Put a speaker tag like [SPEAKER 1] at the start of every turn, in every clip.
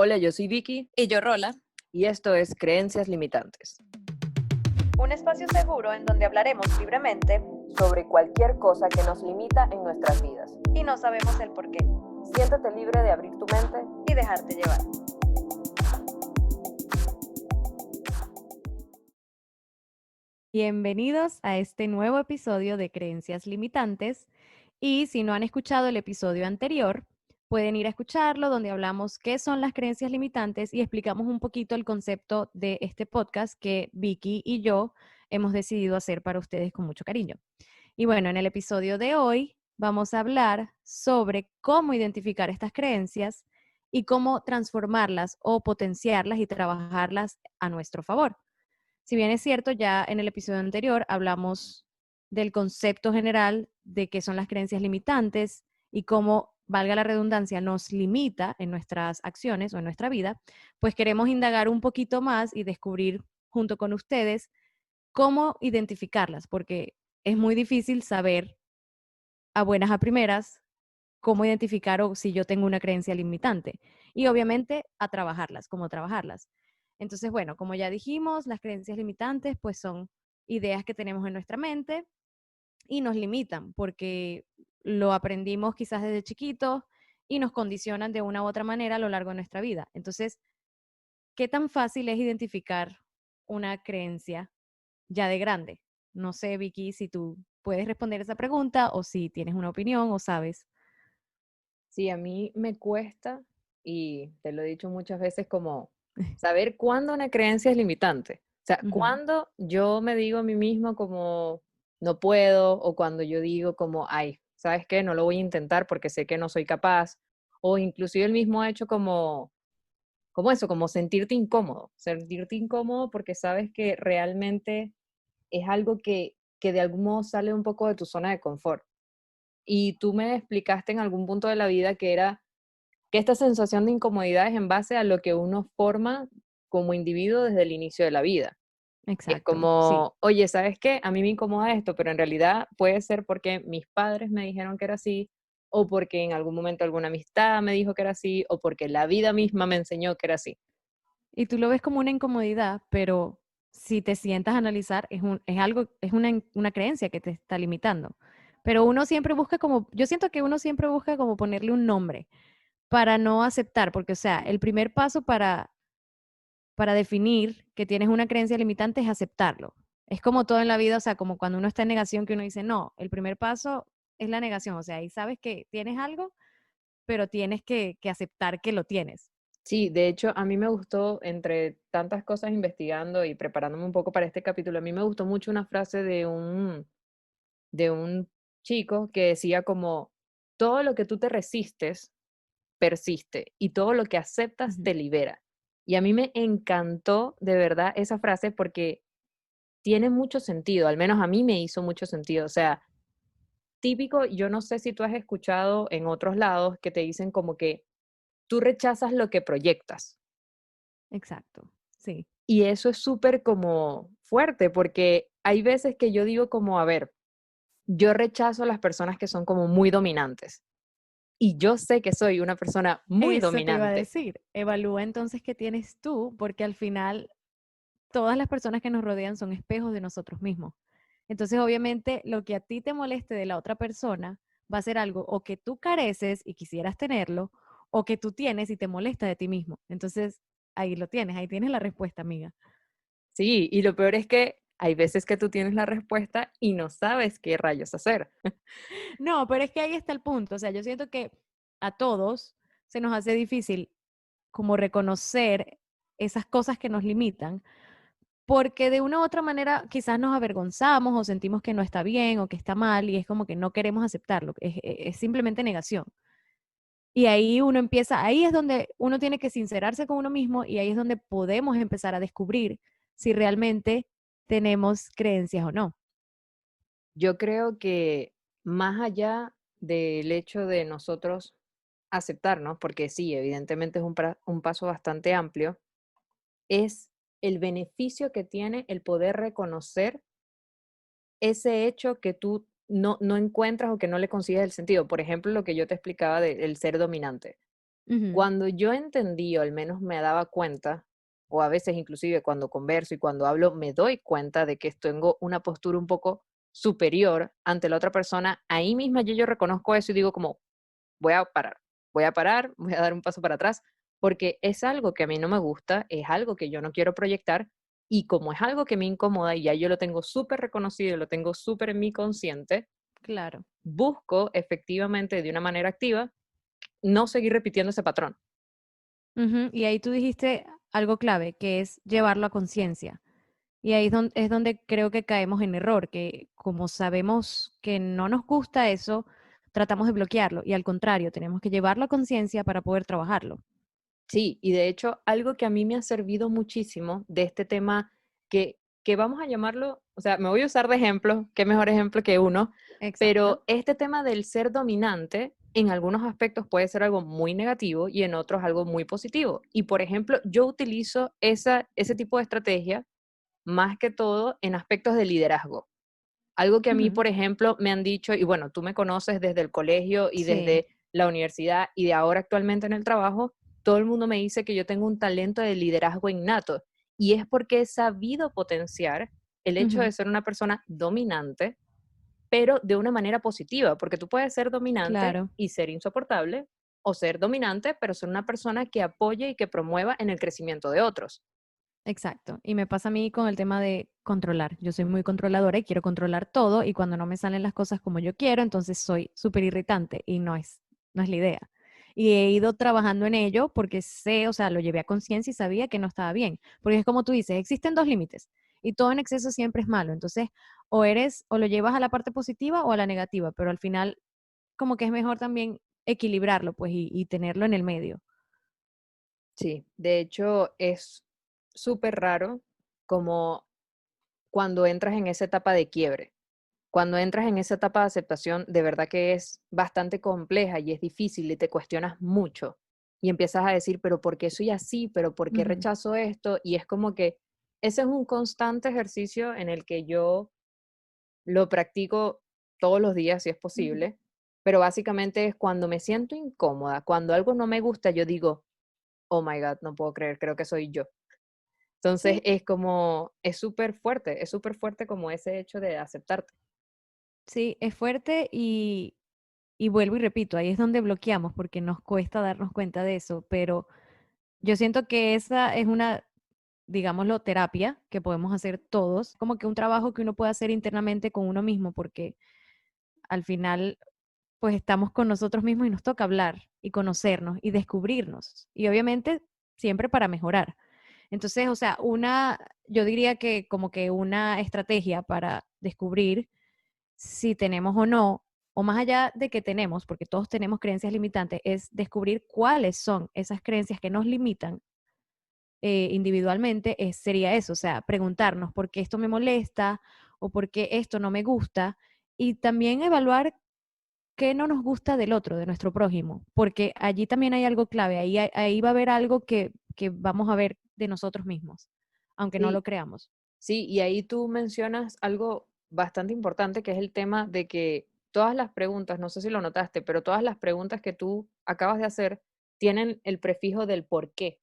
[SPEAKER 1] Hola, yo soy Vicky
[SPEAKER 2] Y yo, Rola.
[SPEAKER 1] y esto es Creencias Limitantes.
[SPEAKER 2] Un espacio seguro en donde hablaremos libremente
[SPEAKER 1] Sobre cualquier cosa que nos limita en nuestras vidas.
[SPEAKER 2] y no sabemos el por qué.
[SPEAKER 1] Siéntate libre de abrir tu mente.
[SPEAKER 2] Y dejarte llevar.
[SPEAKER 3] Bienvenidos a este nuevo episodio de Creencias Limitantes. Y si no han escuchado el episodio anterior, pueden ir a escucharlo, donde hablamos qué son las creencias limitantes y explicamos un poquito el concepto de este podcast que Vicky y yo hemos decidido hacer para ustedes con mucho cariño. Y bueno, en el episodio de hoy vamos a hablar sobre cómo identificar estas creencias y cómo transformarlas o potenciarlas y trabajarlas a nuestro favor. Si bien es cierto, ya en el episodio anterior hablamos del concepto general de qué son las creencias limitantes y cómo, valga la redundancia, nos limita en nuestras acciones o en nuestra vida, pues queremos indagar un poquito más y descubrir junto con ustedes cómo identificarlas, porque es muy difícil saber a buenas a primeras cómo identificar o si yo tengo una creencia limitante. Y obviamente a trabajarlas, cómo trabajarlas. Entonces, bueno, como ya dijimos, las creencias limitantes pues son ideas que tenemos en nuestra mente y nos limitan porque lo aprendimos quizás desde chiquitos y nos condicionan de una u otra manera a lo largo de nuestra vida. Entonces, ¿qué tan fácil es identificar una creencia ya de grande? No sé, Vicky, si tú puedes responder esa pregunta o si tienes una opinión o sabes.
[SPEAKER 1] Sí, a mí me cuesta, y te lo he dicho muchas veces, como saber cuándo una creencia es limitante. O sea,
[SPEAKER 3] Ujú.
[SPEAKER 1] cuándo yo me digo a mí mismo como no puedo, o cuando yo digo como, ay, ¿sabes qué? No lo voy a intentar porque sé que no soy capaz. O inclusive el mismo hecho como eso, como sentirte incómodo porque sabes que realmente es algo que de algún modo sale un poco de tu zona de confort. Y tú me explicaste en algún punto de la vida que era que esta sensación de incomodidad es en base a lo que uno forma como individuo desde el inicio de la vida. Y es
[SPEAKER 3] Exacto, sí.
[SPEAKER 1] como, oye, ¿sabes qué? A mí me incomoda esto, pero en realidad puede ser porque mis padres me dijeron que era así, o porque en algún momento alguna amistad me dijo que era así, o porque la vida misma me enseñó que era así.
[SPEAKER 3] Y tú lo ves como una incomodidad, pero si te sientas a analizar, es algo, es una creencia que te está limitando. Pero uno siempre busca como, yo siento que uno siempre busca como ponerle un nombre para no aceptar, porque o sea, el primer paso para definir que tienes una creencia limitante es aceptarlo. Es como todo en la vida, o sea, como cuando uno está en negación que uno dice, no, el primer paso es la negación, o sea, ahí sabes que tienes algo, pero tienes que aceptar que lo tienes.
[SPEAKER 1] Sí, de hecho, a mí me gustó, entre tantas cosas investigando y preparándome un poco para este capítulo, a mí me gustó mucho una frase de un chico que decía como, todo lo que tú te resistes persiste y todo lo que aceptas
[SPEAKER 3] Ujú.
[SPEAKER 1] te libera. Y a mí me encantó de verdad esa frase porque tiene mucho sentido, al menos a mí me hizo mucho sentido. O sea, típico, yo no sé si tú has escuchado en otros lados que te dicen como que tú rechazas lo que proyectas.
[SPEAKER 3] Exacto, sí.
[SPEAKER 1] Y eso es súper como fuerte porque hay veces que yo digo como, a ver, yo rechazo a las personas que son como muy dominantes. Y yo sé que soy una persona muy
[SPEAKER 3] Eso te iba a
[SPEAKER 1] dominante.
[SPEAKER 3] decir. Evalúa entonces qué tienes tú, porque al final todas las personas que nos rodean son espejos de nosotros mismos. Entonces, obviamente, lo que a ti te moleste de la otra persona va a ser algo o que tú careces y quisieras tenerlo, o que tú tienes y te molesta de ti mismo. Entonces, ahí tienes la respuesta, amiga.
[SPEAKER 1] Sí, y lo peor es que hay veces que tú tienes la respuesta y no sabes qué rayos hacer.
[SPEAKER 3] No, pero es que ahí está el punto. O sea, yo siento que a todos se nos hace difícil como reconocer esas cosas que nos limitan, porque de una u otra manera quizás nos avergonzamos o sentimos que no está bien o que está mal y es como que no queremos aceptarlo, es simplemente negación. Y ahí uno empieza, ahí es donde uno tiene que sincerarse con uno mismo y ahí es donde podemos empezar a descubrir si realmente tenemos creencias o no.
[SPEAKER 1] Yo creo que más allá del hecho de nosotros aceptarnos, porque sí, evidentemente es un paso bastante amplio, es el beneficio que tiene el poder reconocer ese hecho que tú no encuentras o que no le consigues el sentido. Por ejemplo, lo que yo te explicaba del ser dominante.
[SPEAKER 3] Ujú.
[SPEAKER 1] Cuando yo entendí, o al menos me daba cuenta, o a veces inclusive cuando converso y cuando hablo, me doy cuenta de que tengo una postura un poco superior ante la otra persona, ahí misma yo reconozco eso y digo como, voy a parar, voy a parar, voy a dar un paso para atrás, porque es algo que a mí no me gusta, es algo que yo no quiero proyectar, y como es algo que me incomoda y ya yo lo tengo súper reconocido, lo tengo súper en mi consciente,
[SPEAKER 3] Claro.
[SPEAKER 1] busco efectivamente de una manera activa no seguir repitiendo ese patrón.
[SPEAKER 3] Ujú. Y ahí tú dijiste algo clave, que es llevarlo a conciencia. Y ahí es donde creo que caemos en error, que como sabemos que no nos gusta eso, tratamos de bloquearlo. Y al contrario, tenemos que llevarlo a conciencia para poder trabajarlo.
[SPEAKER 1] Sí, y de hecho, algo que a mí me ha servido muchísimo de este tema que vamos a llamarlo, o sea, me voy a usar de ejemplo, qué mejor ejemplo que uno,
[SPEAKER 3] Exacto.
[SPEAKER 1] pero este tema del ser dominante en algunos aspectos puede ser algo muy negativo y en otros algo muy positivo. Y por ejemplo, yo utilizo ese tipo de estrategia más que todo en aspectos de liderazgo. Algo que a mí,
[SPEAKER 3] Ujú.
[SPEAKER 1] por ejemplo, me han dicho, y bueno, tú me conoces desde el colegio y
[SPEAKER 3] Sí.
[SPEAKER 1] desde la universidad y de ahora actualmente en el trabajo, todo el mundo me dice que yo tengo un talento de liderazgo innato y es porque he sabido potenciar el hecho de
[SPEAKER 3] Ujú.
[SPEAKER 1] ser una persona dominante, pero de una manera positiva, porque tú puedes ser dominante
[SPEAKER 3] Claro.
[SPEAKER 1] y ser insoportable o ser dominante, pero ser una persona que apoye y que promueva en el crecimiento de otros.
[SPEAKER 3] Exacto. Y me pasa a mí con el tema de controlar. Yo soy muy controladora y quiero controlar todo y cuando no me salen las cosas como yo quiero, entonces soy súper irritante y no es la idea. Y he ido trabajando en ello porque sé, o sea, lo llevé a conciencia y sabía que no estaba bien. Porque es como tú dices, existen dos límites y todo en exceso siempre es malo. Entonces, o lo llevas a la parte positiva o a la negativa, pero al final como que es mejor también equilibrarlo, pues, y tenerlo en el medio.
[SPEAKER 1] Sí, de hecho es súper raro como cuando entras en esa etapa de quiebre. Cuando entras en esa etapa de aceptación, de verdad que es bastante compleja y es difícil y te cuestionas mucho y empiezas a decir, pero ¿por qué soy así? ¿Pero por qué
[SPEAKER 3] Ujú.
[SPEAKER 1] rechazo esto? Y es como que ese es un constante ejercicio en el que yo lo practico todos los días si es
[SPEAKER 3] Ujú.
[SPEAKER 1] posible, pero básicamente es cuando me siento incómoda, cuando algo no me gusta, yo digo, oh my God, no puedo creer, creo que soy yo. Entonces
[SPEAKER 3] Sí,
[SPEAKER 1] es como, es súper fuerte como ese hecho de aceptarte.
[SPEAKER 3] sí, es fuerte y vuelvo y repito, ahí es donde bloqueamos porque nos cuesta darnos cuenta de eso, pero yo siento que esa es una, digámoslo, terapia que podemos hacer todos, como que un trabajo que uno puede hacer internamente con uno mismo, porque al final, pues estamos con nosotros mismos y nos toca hablar y conocernos y descubrirnos. Y obviamente siempre para mejorar. Entonces, o sea, yo diría que como que una estrategia para descubrir si tenemos o no, o más allá de que tenemos, porque todos tenemos creencias limitantes, es descubrir cuáles son esas creencias que nos limitan individualmente, sería eso, o sea, preguntarnos por qué esto me molesta o por qué esto no me gusta y también evaluar qué no nos gusta del otro, de nuestro prójimo, porque allí también hay algo clave, ahí va a haber algo que vamos a ver de nosotros mismos, aunque no lo
[SPEAKER 1] Sí,
[SPEAKER 3] creamos.
[SPEAKER 1] sí, y ahí tú mencionas algo bastante importante que es el tema de que todas las preguntas, no sé si lo notaste, pero todas las preguntas que tú acabas de hacer tienen el prefijo del por qué.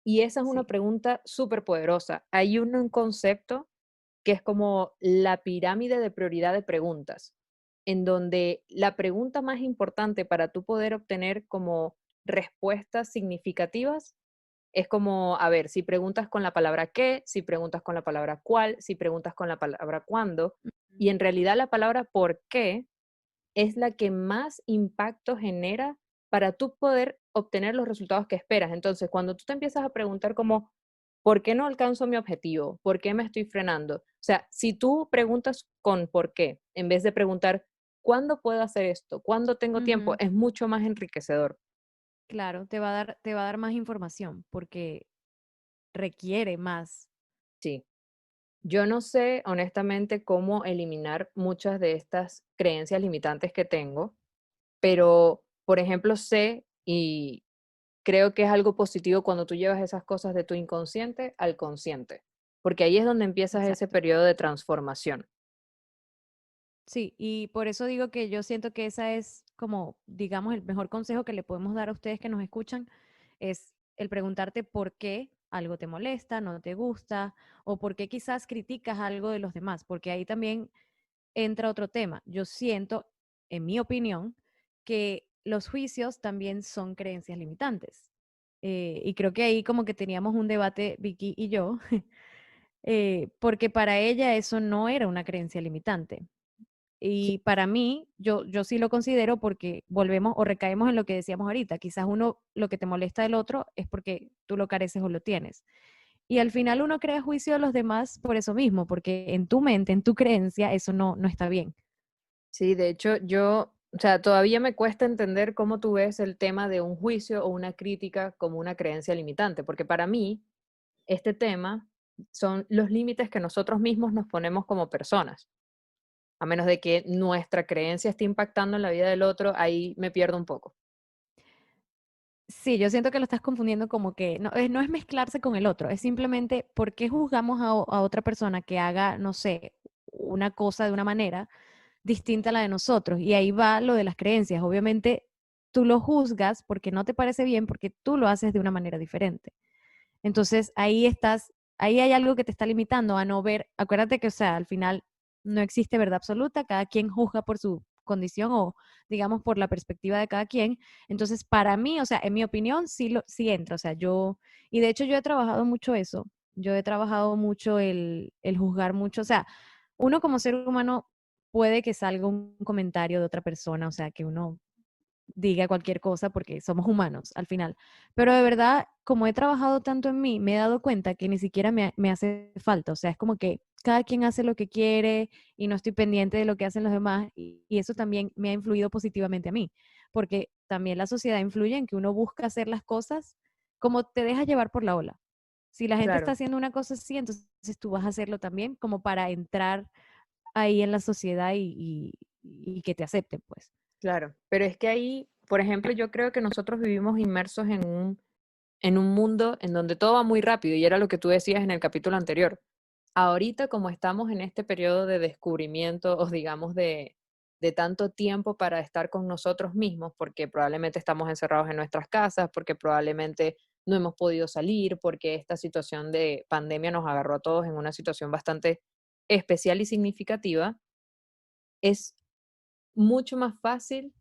[SPEAKER 1] Y esa es una
[SPEAKER 3] Sí.
[SPEAKER 1] pregunta súper poderosa. Hay un concepto que es como la pirámide de prioridad de preguntas, en donde la pregunta más importante para tú poder obtener como respuestas significativas es como, a ver, si preguntas con la palabra qué, si preguntas con la palabra cuál, si preguntas con la palabra cuándo,
[SPEAKER 3] Ujú.
[SPEAKER 1] y en realidad la palabra por qué es la que más impacto genera para tú poder obtener los resultados que esperas. Entonces, cuando tú te empiezas a preguntar como, ¿por qué no alcanzo mi objetivo? ¿Por qué me estoy frenando? O sea, si tú preguntas con por qué, en vez de preguntar, ¿cuándo puedo hacer esto? ¿Cuándo tengo tiempo?
[SPEAKER 3] Ujú.
[SPEAKER 1] Es mucho más enriquecedor.
[SPEAKER 3] Claro, te va a dar más información porque requiere más.
[SPEAKER 1] Sí. Yo no sé, honestamente, cómo eliminar muchas de estas creencias limitantes que tengo, pero, por ejemplo, sé y creo que es algo positivo cuando tú llevas esas cosas de tu inconsciente al consciente, porque ahí es donde empiezas ese
[SPEAKER 3] Exacto.
[SPEAKER 1] periodo de transformación.
[SPEAKER 3] Sí, y por eso digo que yo siento que esa es como, digamos, el mejor consejo que le podemos dar a ustedes que nos escuchan es el preguntarte por qué algo te molesta, no te gusta, o por qué quizás criticas algo de los demás, porque ahí también entra otro tema. Yo siento, en mi opinión, que los juicios también son creencias limitantes. Y creo que ahí como que teníamos un debate, Vicky y yo, porque para ella eso no era una creencia limitante.
[SPEAKER 1] Sí,
[SPEAKER 3] Y para mí, yo sí lo considero porque volvemos o recaemos en lo que decíamos ahorita. Quizás uno, lo que te molesta del otro es porque tú lo careces o lo tienes. Y al final uno crea juicio de los demás por eso mismo, porque en tu mente, en tu creencia, eso no está bien.
[SPEAKER 1] sí, de hecho, yo, o sea, todavía me cuesta entender cómo tú ves el tema de un juicio o una crítica como una creencia limitante, porque para mí este tema son los límites que nosotros mismos nos ponemos como personas. A menos de que nuestra creencia esté impactando en la vida del otro, ahí me pierdo un poco.
[SPEAKER 3] Sí, yo siento que lo estás confundiendo como que no es mezclarse con el otro, es simplemente por qué juzgamos a otra persona que haga, no sé, una cosa de una manera distinta a la de nosotros. Y ahí va lo de las creencias. Obviamente tú lo juzgas porque no te parece bien, porque tú lo haces de una manera diferente. Entonces ahí estás, ahí hay algo que te está limitando a no ver, acuérdate que, o sea, al final no existe verdad absoluta, cada quien juzga por su condición o digamos por la perspectiva de cada quien. Entonces, para mí, o sea, en mi opinión, sí entra, o sea, y de hecho yo he trabajado mucho eso, yo he trabajado mucho el juzgar mucho, o sea, uno como ser humano puede que salga un comentario de otra persona, o sea, que uno diga cualquier cosa porque somos humanos al final. Pero de verdad, como he trabajado tanto en mí, me he dado cuenta que ni siquiera me hace falta. O sea, es como que cada quien hace lo que quiere y no estoy pendiente de lo que hacen los demás. Y eso también me ha influido positivamente a mí, porque también la sociedad influye en que uno busca hacer las cosas como te dejas llevar por la ola. Si la gente está
[SPEAKER 1] Claro,
[SPEAKER 3] haciendo una cosa así, entonces tú vas a hacerlo también como para entrar ahí en la sociedad y que te acepten, pues.
[SPEAKER 1] claro. Pero es que ahí, por ejemplo, yo creo que nosotros vivimos inmersos en un mundo en donde todo va muy rápido, y era lo que tú decías en el capítulo anterior. Ahorita, como estamos en este periodo de descubrimiento, o digamos de tanto tiempo para estar con nosotros mismos, porque probablemente estamos encerrados en nuestras casas, porque probablemente no hemos podido salir, porque esta situación de pandemia nos agarró a todos en una situación bastante especial y significativa, es mucho más fácil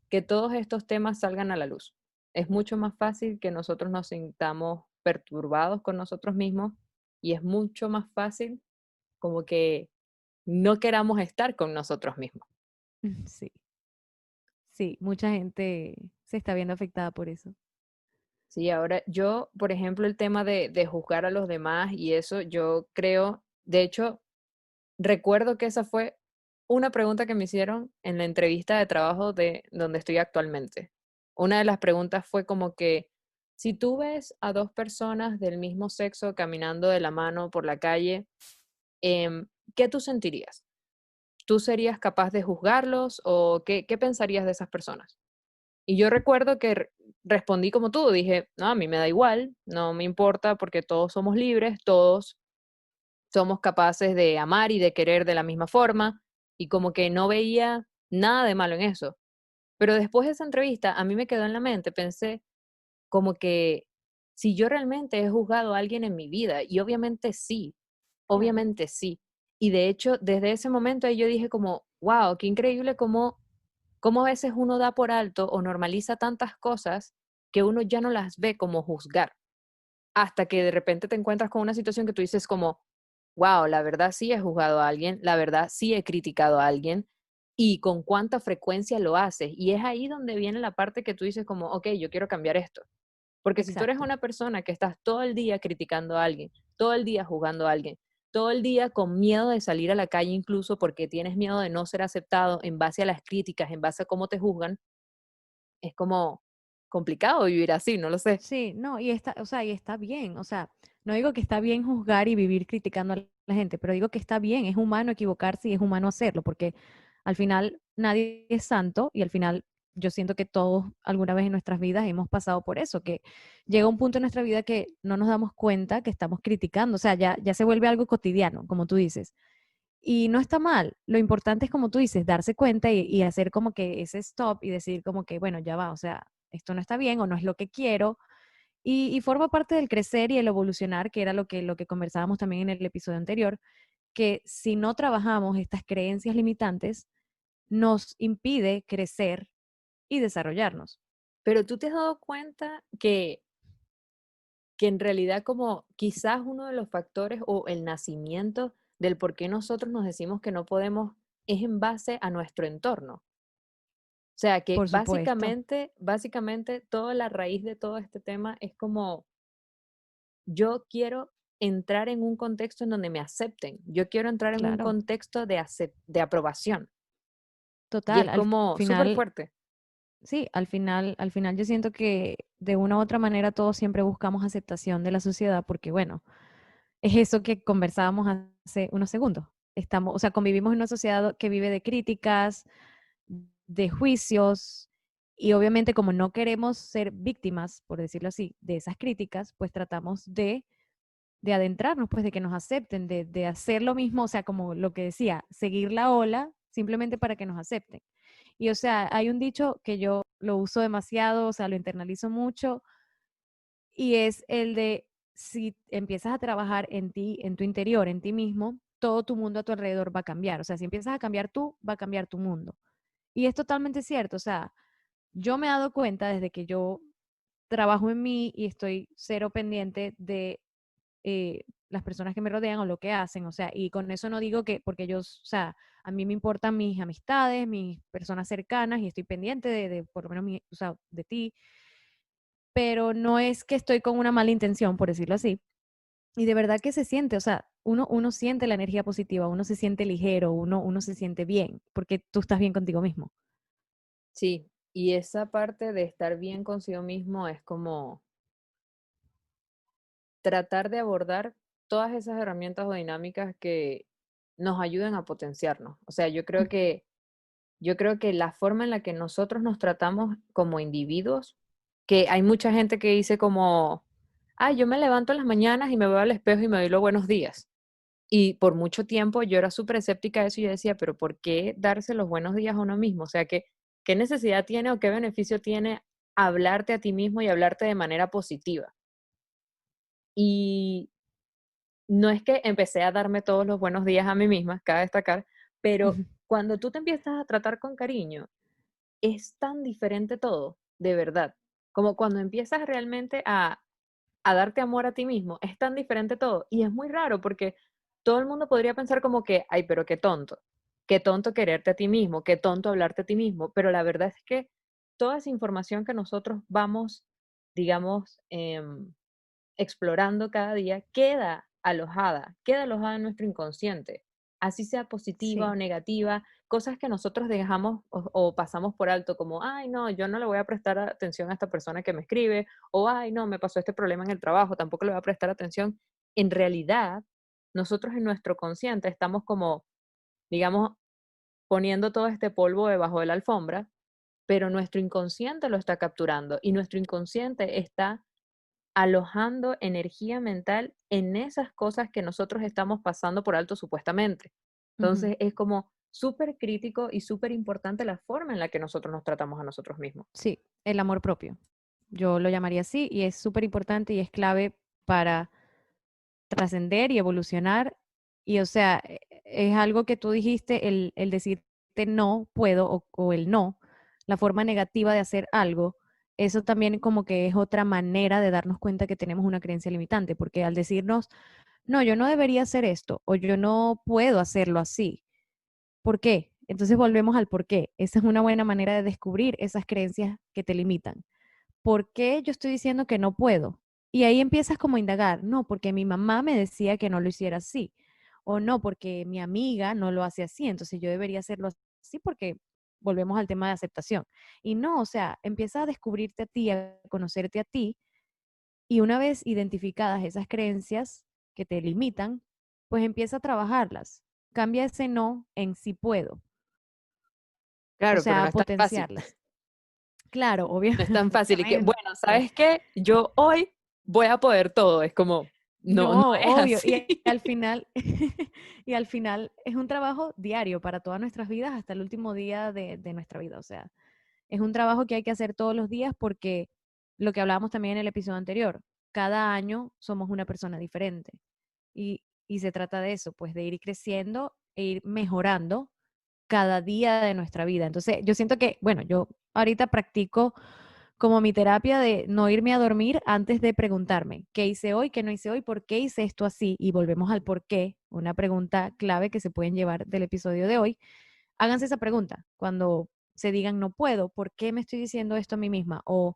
[SPEAKER 1] que todos estos temas salgan a la luz. Es mucho más fácil que nosotros nos sintamos perturbados con nosotros mismos, y es mucho más fácil como que no queramos estar con nosotros mismos.
[SPEAKER 3] Sí. Sí, mucha gente se está viendo afectada por eso.
[SPEAKER 1] Sí, ahora yo, por ejemplo, el tema de juzgar a los demás y eso, yo creo, de hecho, recuerdo que esa fue una pregunta que me hicieron en la entrevista de trabajo de donde estoy actualmente. Una de las preguntas fue como que si tú ves a dos personas del mismo sexo caminando de la mano por la calle, ¿qué tú sentirías? ¿Tú serías capaz de juzgarlos o qué pensarías de esas personas? Y yo recuerdo que respondí como tú, dije, no, a mí me da igual, no me importa porque todos somos libres, todos somos capaces de amar y de querer de la misma forma, y como que no veía nada de malo en eso. Pero después de esa entrevista, a mí me quedó en la mente, pensé como que si yo realmente he juzgado a alguien en mi vida, y
[SPEAKER 3] Claro.
[SPEAKER 1] obviamente sí. Y de hecho, desde ese momento ahí yo dije como, wow, qué increíble cómo a veces uno da por alto o normaliza tantas cosas que uno ya no las ve como juzgar, hasta que de repente te encuentras con una situación que tú dices como, wow, la verdad sí he juzgado a alguien, la verdad sí he criticado a alguien, y con cuánta frecuencia lo haces. Y es ahí donde viene la parte que tú dices como, ok, yo quiero cambiar esto. Porque si tú eres
[SPEAKER 3] Exacto.
[SPEAKER 1] una persona que estás todo el día criticando a alguien, todo el día juzgando a alguien, todo el día con miedo de salir a la calle incluso porque tienes miedo de no ser aceptado en base a las críticas, en base a cómo te juzgan, es como complicado vivir así, no lo sé.
[SPEAKER 3] Sí, no, y está, o sea, y está bien, o sea, no digo que está bien juzgar y vivir criticando a la gente, pero digo que está bien, es humano equivocarse y es humano hacerlo, porque al final nadie es santo y al final yo siento que todos alguna vez en nuestras vidas hemos pasado por eso, que llega un punto en nuestra vida que no nos damos cuenta que estamos criticando, o sea, ya se vuelve algo cotidiano, como tú dices. Y no está mal. Lo importante es, como tú dices, darse cuenta y hacer como que ese stop y decir como que, bueno, ya va, o sea, esto no está bien o no es lo que quiero. Y forma parte del crecer y el evolucionar, que era lo que conversábamos también en el episodio anterior, que si no trabajamos estas creencias limitantes, nos impide crecer y desarrollarnos.
[SPEAKER 1] Pero tú te has dado cuenta que en realidad como quizás uno de los factores o el nacimiento del por qué nosotros nos decimos que no podemos es en base a nuestro entorno. O sea que
[SPEAKER 3] Por supuesto,
[SPEAKER 1] básicamente toda la raíz de todo este tema es como yo quiero entrar en un contexto en donde me acepten, yo quiero entrar en un
[SPEAKER 3] claro,
[SPEAKER 1] contexto de aprobación y
[SPEAKER 3] total.
[SPEAKER 1] es
[SPEAKER 3] Al
[SPEAKER 1] como súper
[SPEAKER 3] final,
[SPEAKER 1] fuerte.
[SPEAKER 3] sí, al final yo siento que de una u otra manera todos siempre buscamos aceptación de la sociedad porque, bueno, es eso que conversábamos hace unos segundos. Estamos, o sea, convivimos en una sociedad que vive de críticas, de juicios, y obviamente como no queremos ser víctimas, por decirlo así, de esas críticas, pues tratamos de adentrarnos, pues de que nos acepten, de hacer lo mismo, o sea, como lo que decía, seguir la ola simplemente para que nos acepten. Y o sea, hay un dicho que yo lo uso demasiado, o sea, lo internalizo mucho, y es el de si empiezas a trabajar en ti, en tu interior, en ti mismo, todo tu mundo a tu alrededor va a cambiar. O sea, si empiezas a cambiar tú, va a cambiar tu mundo. Y es totalmente cierto. O sea, yo me he dado cuenta desde que yo trabajo en mí y estoy cero pendiente de las personas que me rodean o lo que hacen. O sea, y con eso no digo que, porque yo, o sea, a mí me importan mis amistades, mis personas cercanas y estoy pendiente de por lo menos, o sea, de ti, pero no es que estoy con una mala intención, por decirlo así. Y de verdad que se siente, o sea, uno siente la energía positiva, uno se siente ligero, uno se siente bien, porque tú estás bien contigo mismo.
[SPEAKER 1] Sí, y esa parte de estar bien consigo mismo es como tratar de abordar todas esas herramientas o dinámicas que nos ayuden a potenciarnos. O sea, yo creo que la forma en la que nosotros nos tratamos como individuos, que hay mucha gente que dice como, yo me levanto en las mañanas y me veo al espejo y me doy los buenos días. Y por mucho tiempo yo era súper escéptica de eso y yo decía, pero ¿por qué darse los buenos días a uno mismo? O sea, ¿qué necesidad tiene o qué beneficio tiene hablarte a ti mismo y hablarte de manera positiva? Y no es que empecé a darme todos los buenos días a mí misma, cabe destacar, pero cuando tú te empiezas a tratar con cariño, es tan diferente todo, de verdad. Como cuando empiezas realmente a darte amor a ti mismo, es tan diferente todo. Y es muy raro porque todo el mundo podría pensar como que, ay, pero qué tonto quererte a ti mismo, qué tonto hablarte a ti mismo. Pero la verdad es que toda esa información que nosotros vamos, digamos, explorando cada día, queda alojada en nuestro inconsciente, así sea positiva o
[SPEAKER 3] Sí,
[SPEAKER 1] negativa, cosas que nosotros dejamos o pasamos por alto, como, ay, no, yo no le voy a prestar atención a esta persona que me escribe, o ay, no, me pasó este problema en el trabajo, tampoco le voy a prestar atención. En realidad, nosotros en nuestro consciente estamos como, digamos, poniendo todo este polvo debajo de la alfombra, pero nuestro inconsciente lo está capturando y nuestro inconsciente está alojando energía mental en esas cosas que nosotros estamos pasando por alto supuestamente.
[SPEAKER 3] ujú,
[SPEAKER 1] Entonces es como súper crítico y súper importante la forma en la que nosotros nos tratamos a nosotros mismos.
[SPEAKER 3] sí, el amor propio. Yo lo llamaría así y es súper importante y es clave para trascender y evolucionar. Y o sea, es algo que tú dijiste, el decirte no puedo o el no, la forma negativa de hacer algo, eso también como que es otra manera de darnos cuenta que tenemos una creencia limitante, porque al decirnos, no, yo no debería hacer esto o yo no puedo hacerlo así, ¿por qué? Entonces volvemos al por qué. Esa es una buena manera de descubrir esas creencias que te limitan. ¿Por qué yo estoy diciendo que no puedo? Y ahí empiezas como a indagar, no, porque mi mamá me decía que no lo hiciera así, o no, porque mi amiga no lo hace así, entonces yo debería hacerlo así porque volvemos al tema de aceptación. Y no, o sea, empieza a descubrirte a ti, a conocerte a ti, y una vez identificadas esas creencias que te limitan, pues empieza a trabajarlas. Cambia ese no en sí puedo, o
[SPEAKER 1] Claro, pero
[SPEAKER 3] sea,
[SPEAKER 1] no
[SPEAKER 3] a
[SPEAKER 1] es tan fácil.
[SPEAKER 3] potenciarlas. Claro,
[SPEAKER 1] No es tan fácil y que,
[SPEAKER 3] obviamente.
[SPEAKER 1] bueno, ¿sabes qué? Yo hoy voy a poder todo. Es como, No
[SPEAKER 3] No,
[SPEAKER 1] es
[SPEAKER 3] obvio. Y
[SPEAKER 1] así.
[SPEAKER 3] al final, y al final es un trabajo diario para todas nuestras vidas hasta el último día de nuestra vida. O sea, es un trabajo que hay que hacer todos los días porque lo que hablábamos también en el episodio anterior, cada año somos una persona diferente. Y se trata de eso, pues de ir creciendo e ir mejorando cada día de nuestra vida. Entonces, yo siento que, bueno, yo ahorita practico como mi terapia de no irme a dormir antes de preguntarme qué hice hoy, qué no hice hoy, por qué hice esto así. Y volvemos al por qué, una pregunta clave que se pueden llevar del episodio de hoy. Háganse esa pregunta cuando se digan no puedo, ¿por qué me estoy diciendo esto a mí misma? O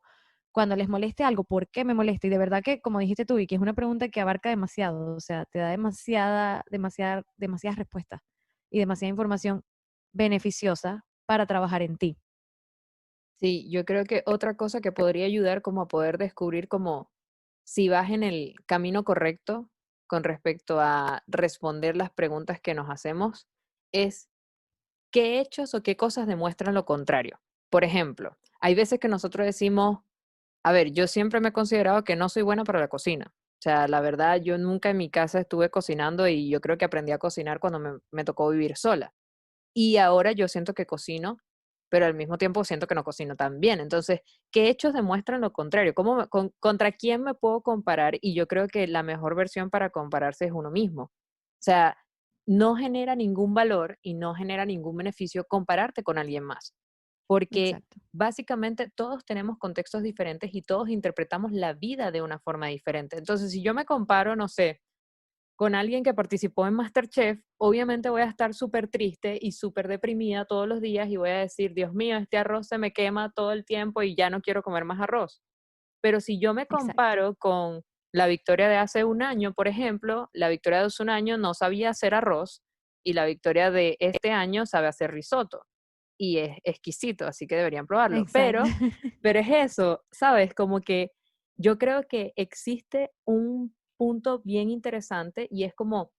[SPEAKER 3] cuando les moleste algo, ¿por qué me molesta? Y de verdad que, como dijiste tú, y que es una pregunta que abarca demasiado, o sea, te da demasiadas respuestas y demasiada información beneficiosa para trabajar en ti.
[SPEAKER 1] Sí, yo creo que otra cosa que podría ayudar como a poder descubrir como si vas en el camino correcto con respecto a responder las preguntas que nos hacemos es qué hechos o qué cosas demuestran lo contrario. Por ejemplo, hay veces que nosotros decimos, a ver, yo siempre me he considerado que no soy buena para la cocina. O sea, la verdad, yo nunca en mi casa estuve cocinando y yo creo que aprendí a cocinar cuando me tocó vivir sola. Y ahora yo siento que cocino, pero al mismo tiempo siento que no cocino tan bien. Entonces, ¿qué hechos demuestran lo contrario? ¿Contra quién me puedo comparar? Y yo creo que la mejor versión para compararse es uno mismo. O sea, no genera ningún valor y no genera ningún beneficio compararte con alguien más, porque
[SPEAKER 3] Exacto.
[SPEAKER 1] básicamente todos tenemos contextos diferentes y todos interpretamos la vida de una forma diferente. Entonces, si yo me comparo, no sé, con alguien que participó en MasterChef, obviamente voy a estar súper triste y súper deprimida todos los días y voy a decir, Dios mío, este arroz se me quema todo el tiempo y ya no quiero comer más arroz. Pero si yo me
[SPEAKER 3] Exacto.
[SPEAKER 1] comparo con la Victoria de hace un año, por ejemplo, la Victoria de hace un año no sabía hacer arroz y la Victoria de este año sabe hacer risotto y es exquisito, así que deberían probarlo.
[SPEAKER 3] Exacto.
[SPEAKER 1] Pero es eso, ¿sabes? Como que yo creo que existe un punto bien interesante y es como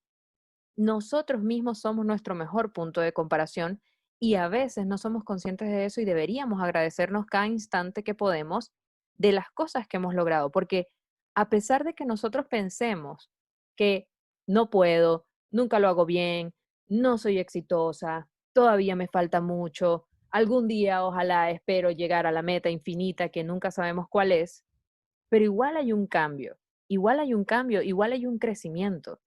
[SPEAKER 1] nosotros mismos somos nuestro mejor punto de comparación y a veces no somos conscientes de eso y deberíamos agradecernos cada instante que podemos de las cosas que hemos logrado, porque a pesar de que nosotros pensemos que no puedo, nunca lo hago bien, no soy exitosa, todavía me falta mucho, algún día ojalá espero llegar a la meta infinita que nunca sabemos cuál es, pero igual hay un cambio, igual hay un cambio, igual hay un crecimiento.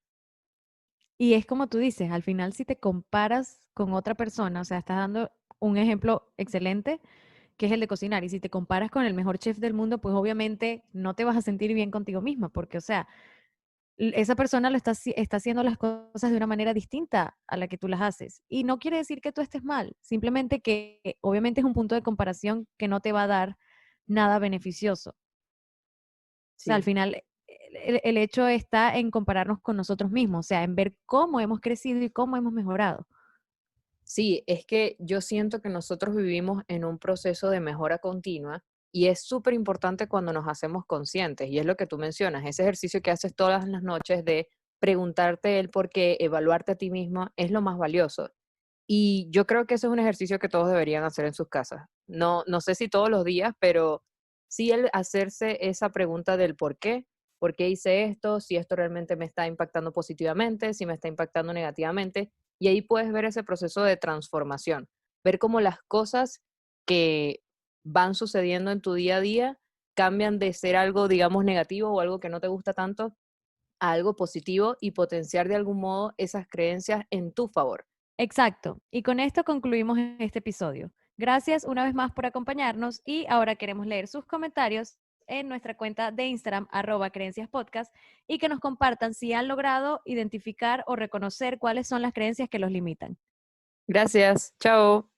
[SPEAKER 3] Y es como tú dices, al final si te comparas con otra persona, o sea, estás dando un ejemplo excelente, que es el de cocinar, y si te comparas con el mejor chef del mundo, pues obviamente no te vas a sentir bien contigo misma, porque, o sea, esa persona está haciendo las cosas de una manera distinta a la que tú las haces. Y no quiere decir que tú estés mal, simplemente que obviamente es un punto de comparación que no te va a dar nada beneficioso. O sea, al
[SPEAKER 1] Sí.
[SPEAKER 3] final el hecho está en compararnos con nosotros mismos, o sea, en ver cómo hemos crecido y cómo hemos mejorado.
[SPEAKER 1] Sí, es que yo siento que nosotros vivimos en un proceso de mejora continua y es súper importante cuando nos hacemos conscientes, y es lo que tú mencionas, ese ejercicio que haces todas las noches de preguntarte el por qué, evaluarte a ti mismo, es lo más valioso. Y yo creo que ese es un ejercicio que todos deberían hacer en sus casas. No, no sé si todos los días, pero sí el hacerse esa pregunta del por qué hice esto, si esto realmente me está impactando positivamente, si me está impactando negativamente, y ahí puedes ver ese proceso de transformación, ver cómo las cosas que van sucediendo en tu día a día cambian de ser algo, digamos, negativo o algo que no te gusta tanto a algo positivo y potenciar de algún modo esas creencias en tu favor.
[SPEAKER 3] Exacto. Y con esto concluimos este episodio. Gracias una vez más por acompañarnos y ahora queremos leer sus comentarios en nuestra cuenta de Instagram, @creenciaspodcast, y que nos compartan si han logrado identificar o reconocer cuáles son las creencias que los limitan.
[SPEAKER 1] Gracias, chao.